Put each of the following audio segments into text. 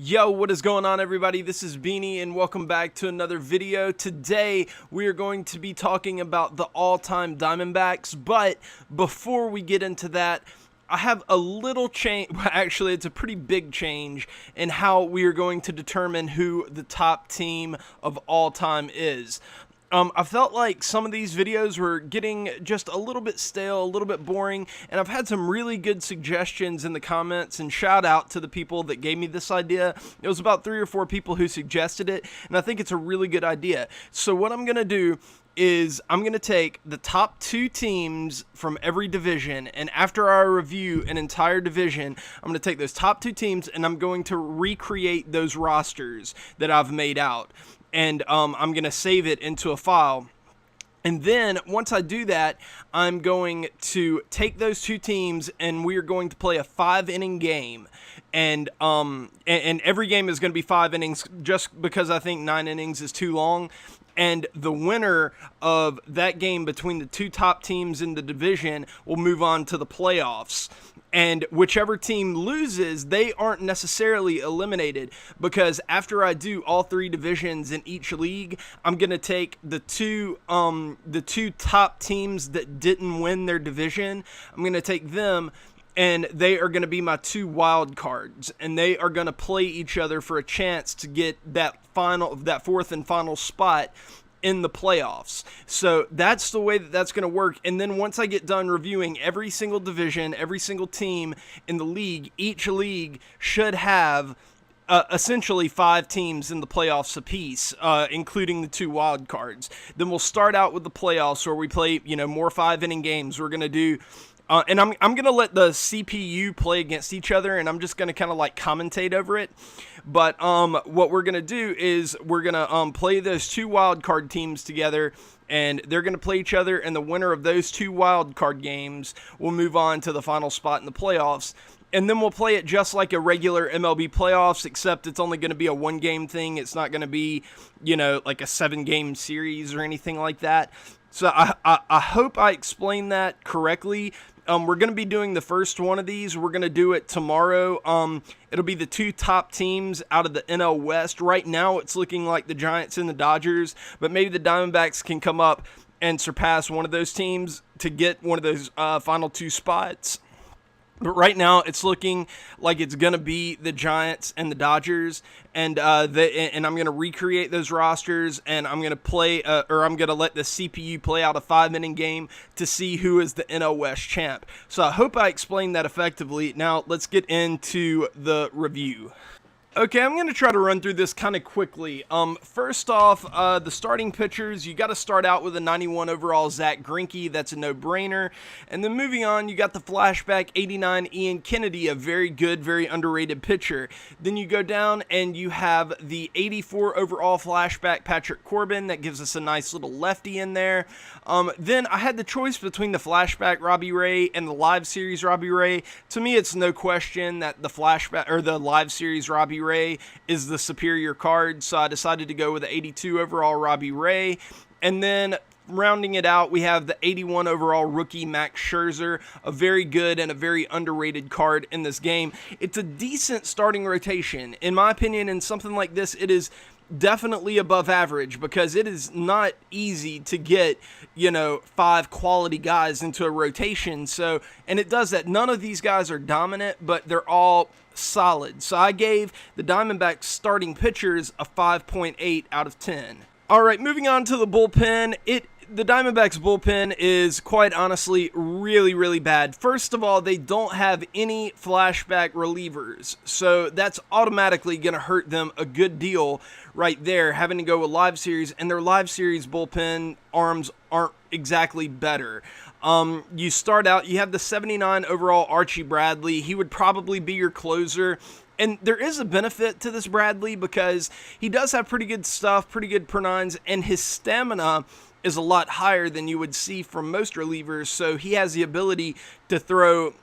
Yo, what is going on, everybody? This is Beanie and welcome back to another video. Today we are going to be talking about the all-time Diamondbacks, but before we get into that, I have a little change. Actually, it's a pretty big change in how we are going to determine who the top team of all time is. I felt like some of these videos were getting just a little bit stale, a little bit boring, and I've had some really good suggestions in the comments, and shout out to the people that gave me this idea. It was about 3 or 4 people who suggested it, and I think it's a really good idea. So what I'm going to do is I'm going to take the top 2 teams from every division, and after I review an entire division, I'm going to take those top 2 teams and I'm going to recreate those rosters that I've made out. And I'm going to save it into a file. And then once I do that, I'm going to take those 2 teams and we are going to play a 5-inning game. And every game is going to be 5 innings just because I think 9 innings is too long. And the winner of that game between the 2 top teams in the division will move on to the playoffs. And whichever team loses, they aren't necessarily eliminated, because after I do all 3 divisions in each league, I'm going to take the two top teams that didn't win their division. I'm going to take them, and they are going to be my 2 wild cards, and they are going to play each other for a chance to get that 4th and final spot in the playoffs. So that's the way that that's going to work. And then once I get done reviewing every single division, every single team in the league, each league should have essentially 5 teams in the playoffs apiece, including the 2 wild cards. Then we'll start out with the playoffs where we play, more 5-inning games. We're going to do and I'm going to let the CPU play against each other, and I'm just going to kind of like commentate over it. But what we're going to do is we're going to play those 2 wild card teams together, and they're going to play each other, and the winner of those 2 wild card games will move on to the final spot in the playoffs. And then we'll play it just like a regular MLB playoffs, except it's only going to be a 1-game thing. It's not going to be, like a 7-game series or anything like that. So I hope I explained that correctly. We're going to be doing the first one of these. We're going to do it tomorrow. It'll be the 2 top teams out of the NL West. Right now, it's looking like the Giants and the Dodgers, but maybe the Diamondbacks can come up and surpass one of those teams to get one of those final 2 spots. But right now, it's looking like it's going to be the Giants and the Dodgers, and I'm going to recreate those rosters, and I'm going to play, I'm going to let the CPU play out a 5-inning game to see who is the NL West champ. So I hope I explained that effectively. Now let's get into the review. Okay, I'm going to try to run through this kind of quickly. First off, the starting pitchers, you got to start out with a 91 overall Zach Greinke. That's a no-brainer. And then moving on, you got the flashback 89 Ian Kennedy, a very good, very underrated pitcher. Then you go down and you have the 84 overall flashback Patrick Corbin. That gives us a nice little lefty in there. Then I had the choice between the flashback Robbie Ray and the live series Robbie Ray. To me, it's no question that the flashback or the live series Robbie Ray is the superior card, so I decided to go with the 82 overall Robbie Ray. And then rounding it out, we have the 81 overall rookie Max Scherzer, a very good and a very underrated card in this game. It's a decent starting rotation. In my opinion, in something like this, it is definitely above average, because it is not easy to get 5 quality guys into a rotation. So, and it does that. None of these guys are dominant, but they're all solid. So I gave the Diamondbacks starting pitchers a 5.8 out of 10. All right, moving on to the bullpen. The Diamondbacks bullpen is quite honestly really, really bad. First of all, they don't have any flashback relievers, so that's automatically going to hurt them a good deal right there, having to go with live series, and their live series bullpen arms aren't exactly better. You start out, you have the 79 overall Archie Bradley. He would probably be your closer. And there is a benefit to this Bradley because he does have pretty good stuff, pretty good per-nines, and his stamina is a lot higher than you would see from most relievers, so he has the ability to throw,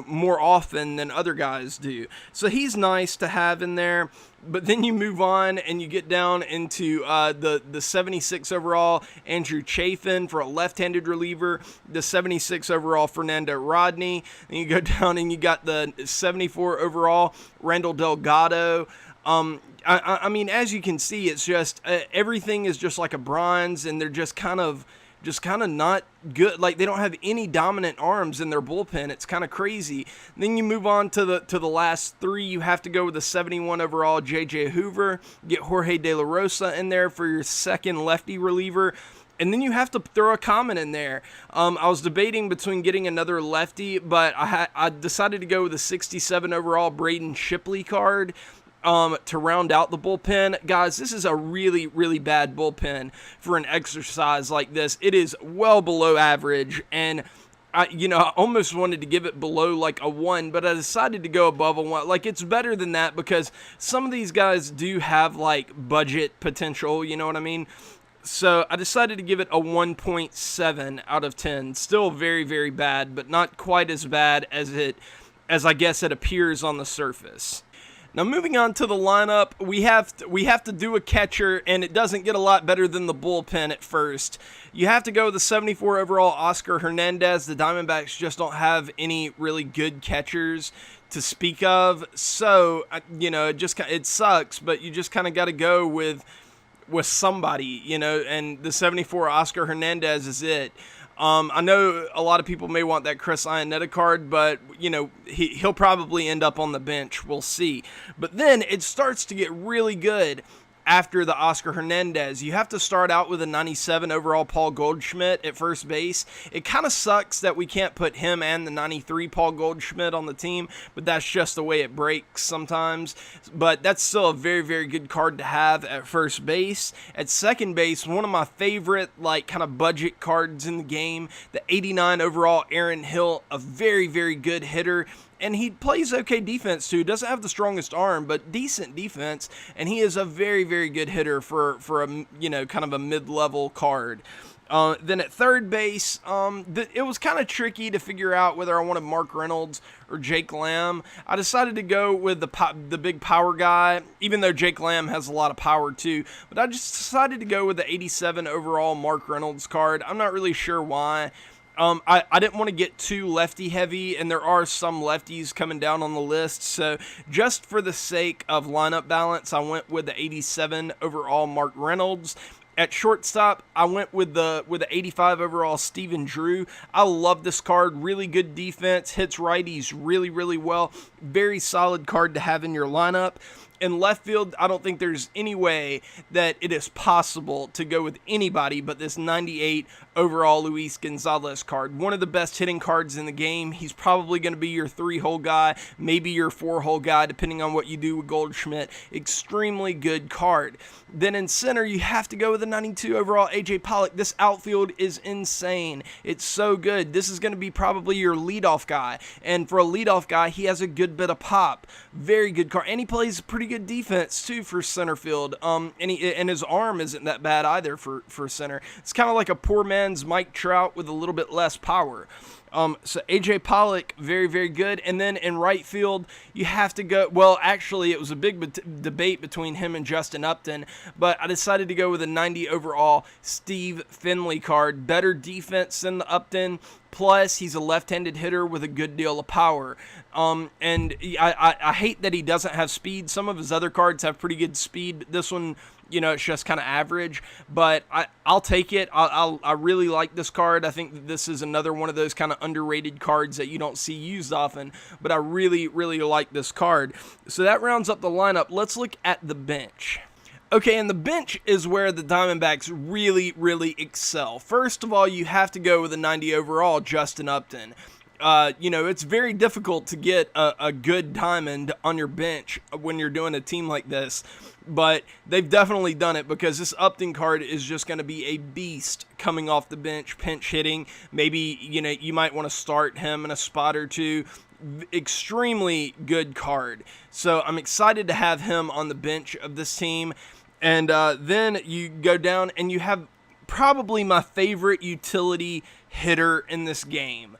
more often than other guys do. So he's nice to have in there. But then you move on and you get down into the 76 overall Andrew Chafin for a left-handed reliever, the 76 overall Fernando Rodney, and you go down and you got the 74 overall Randall Delgado. I mean, as you can see, it's just everything is just like a bronze, and they're just kind of not good. Like, they don't have any dominant arms in their bullpen. It's kind of crazy. Then you move on to the last three. You have to go with the 71 overall J.J. Hoover. Get Jorge De La Rosa in there for your second lefty reliever. And then you have to throw a comment in there. I was debating between getting another lefty, but I decided to go with the 67 overall Braden Shipley card to round out the bullpen. Guys, this is a really, really bad bullpen for an exercise like this. It is well below average, and I almost wanted to give it below like a 1, but I decided to go above a 1. Like, it's better than that because some of these guys do have like budget potential, you know what I mean? So I decided to give it a 1.7 out of 10. Still very, very bad, but not quite as bad as I guess it appears on the surface. Now, moving on to the lineup, we have to do a catcher, and it doesn't get a lot better than the bullpen at first. You have to go with the 74 overall Oscar Hernandez. The Diamondbacks just don't have any really good catchers to speak of, so it sucks. But you just kind of got to go with somebody, and the 74 Oscar Hernandez is it. I know a lot of people may want that Chris Iannetta card, but, he'll probably end up on the bench. We'll see. But then it starts to get really good after the Oscar Hernandez. You have to start out with a 97 overall Paul Goldschmidt at first base. It kind of sucks that we can't put him and the 93 Paul Goldschmidt on the team, but that's just the way it breaks sometimes. But that's still a very, very good card to have at first base. At second base, one of my favorite, like, kind of budget cards in the game, the 89 overall Aaron Hill, a very, very good hitter. And he plays okay defense, too. Doesn't have the strongest arm, but decent defense. And he is a very, very good hitter for a, kind of a mid-level card. Then at third base, it was kind of tricky to figure out whether I wanted Mark Reynolds or Jake Lamb. I decided to go with the big power guy, even though Jake Lamb has a lot of power, too. But I just decided to go with the 87 overall Mark Reynolds card. I'm not really sure why. I didn't want to get too lefty heavy, and there are some lefties coming down on the list, so just for the sake of lineup balance, I went with the 87 overall Mark Reynolds. At shortstop, I went with the 85 overall Steven Drew. I love this card. Really good defense, hits righties really, really well. Very solid card to have in your lineup. In left field, I don't think there's any way that it is possible to go with anybody but this 98 overall Luis Gonzalez card. One of the best hitting cards in the game. He's probably going to be your 3-hole guy, maybe your 4-hole guy, depending on what you do with Goldschmidt. Extremely good card. Then in center, you have to go with the 92 overall AJ Pollock. This outfield is insane. It's so good. This is going to be probably your leadoff guy. And for a leadoff guy, he has a good bit of pop. Very good card. And he plays pretty good defense too for center field. And his arm isn't that bad either for center. It's kind of like a poor man's Mike Trout with a little bit less power. So AJ Pollock, very, very good. And then in right field, you have to go, well, actually, it was a big debate between him and Justin Upton, but I decided to go with a 90 overall Steve Finley card. Better defense than the Upton, plus he's a left-handed hitter with a good deal of power. And I hate that he doesn't have speed. Some of his other cards have pretty good speed. This one, it's just kind of average, but I'll take it. I really like this card. I think that this is another one of those kind of underrated cards that you don't see used often, but I really, really like this card. So that rounds up the lineup. Let's look at the bench. Okay, and the bench is where the Diamondbacks really, really excel. First of all, you have to go with a 90 overall Justin Upton. It's very difficult to get a good diamond on your bench when you're doing a team like this, but they've definitely done it because this Upton card is just going to be a beast coming off the bench, pinch hitting. Maybe, you might want to start him in a spot or two. Extremely good card. So I'm excited to have him on the bench of this team. And then you go down and you have probably my favorite utility hitter in this game.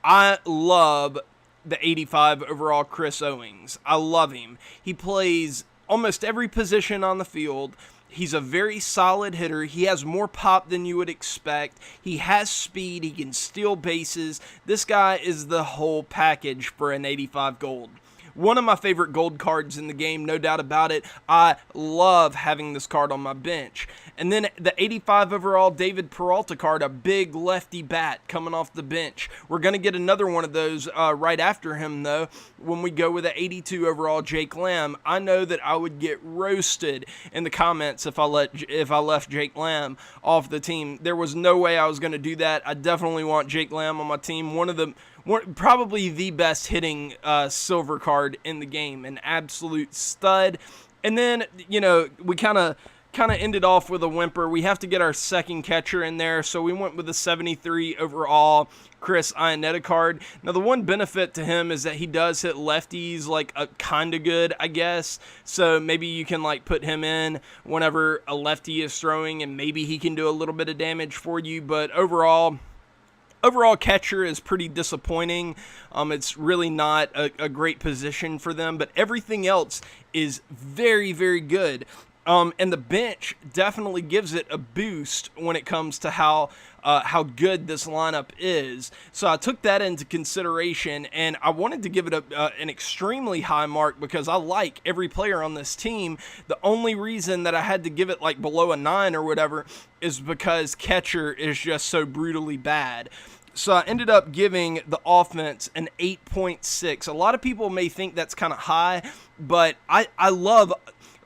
I love the 85 overall Chris Owings. I love him. He plays almost every position on the field. He's a very solid hitter. He has more pop than you would expect. He has speed. He can steal bases. This guy is the whole package for an 85 gold. one of my favorite gold cards in the game, no doubt about it. I love having this card on my bench. And then the 85 overall David Peralta card, a big lefty bat coming off the bench. We're going to get another one of those right after him, though, when we go with the 82 overall Jake Lamb. I know that I would get roasted in the comments if I left Jake Lamb off the team. There was no way I was going to do that. I definitely want Jake Lamb on my team. Probably the best hitting silver card in the game, an absolute stud. And then, you know, we kind of ended off with a whimper. We have to get our second catcher in there, so we went with the 73 overall Chris Iannetta card. Now, the one benefit to him is that he does hit lefties like kind of good, I guess. So maybe you can like put him in whenever a lefty is throwing, and maybe he can do a little bit of damage for you. But overall catcher is pretty disappointing. It's really not a great position for them, but everything else is very, very good. And the bench definitely gives it a boost when it comes to how good this lineup is. So I took that into consideration, and I wanted to give it an extremely high mark because I like every player on this team. The only reason that I had to give it like below a 9 or whatever is because catcher is just so brutally bad. So I ended up giving the offense an 8.6. A lot of people may think that's kind of high, but I love,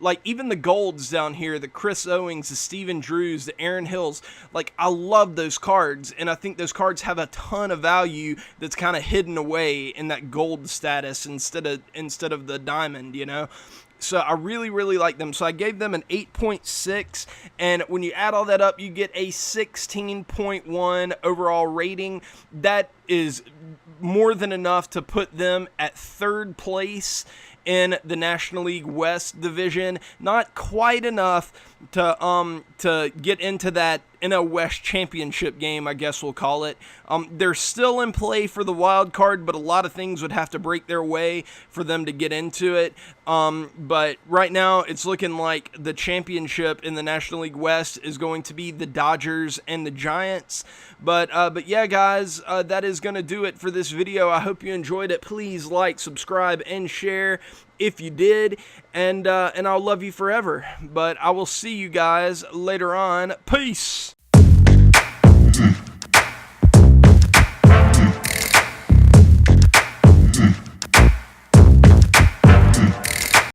like, even the golds down here, the Chris Owings, the Steven Drews, the Aaron Hills, like, I love those cards, and I think those cards have a ton of value that's kind of hidden away in that gold status instead of the diamond, you know? So I really, really like them. So I gave them an 8.6, and when you add all that up, you get a 16.1 overall rating. That is more than enough to put them at third place in the National League West division. Not quite enough to get into that NL West championship game, I guess we'll call it. They're still in play for the wild card, but a lot of things would have to break their way for them to get into it. But right now, it's looking like the championship in the National League West is going to be the Dodgers and the Giants. But yeah, guys, that is going to do it for this video. I hope you enjoyed it. Please like, subscribe, and share if you did, and I'll love you forever. But I will see you guys later on. Peace.